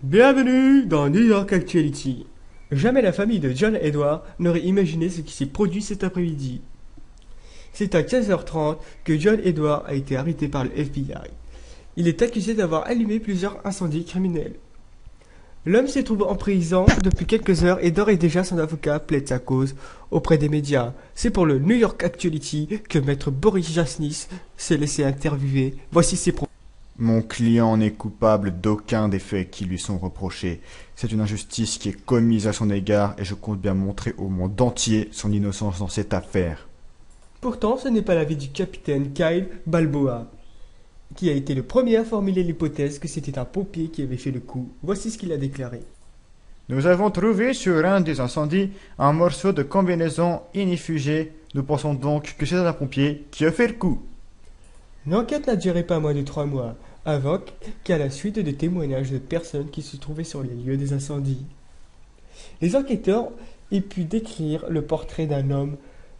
Bienvenue dans New York Actuality. Jamais la famille de John Edward n'aurait imaginé ce qui s'est produit cet après-midi. C'est à 15h30 que John Edward a été arrêté par le FBI. Il est accusé d'avoir allumé plusieurs incendies criminels. L'homme se trouve en prison depuis quelques heures et d'ores et déjà son avocat plaide sa cause auprès des médias. C'est pour le New York Actuality que maître Boris Jasnis s'est laissé interviewer. Voici ses propos. Mon client n'est coupable d'aucun des faits qui lui sont reprochés. C'est une injustice qui est commise à son égard et je compte bien montrer au monde entier son innocence dans cette affaire. Pourtant, ce n'est pas l'avis du capitaine Kyle Balboa, qui a été le premier à formuler l'hypothèse que c'était un pompier qui avait fait le coup. Voici ce qu'il a déclaré. Nous avons trouvé sur un des incendies un morceau de combinaison inifugée. Nous pensons donc que c'est un pompier qui a fait le coup. L'enquête n'a duré pas moins de 3 mois, avant qu'à la suite de témoignages de personnes qui se trouvaient sur les lieux des incendies. Les enquêteurs aient pu décrire le portrait d'un homme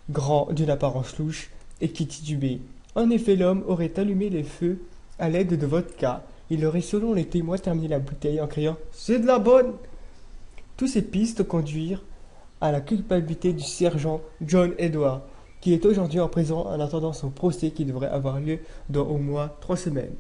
grand d'une apparence louche et qui titubait. En effet, l'homme aurait allumé les feux à l'aide de vodka. Il aurait, selon les témoins, terminé la bouteille en criant « C'est de la bonne !» Toutes ces pistes conduirent à la culpabilité du sergent John Edward, qui est aujourd'hui en prison en attendant son procès qui devrait avoir lieu dans au moins 3 semaines.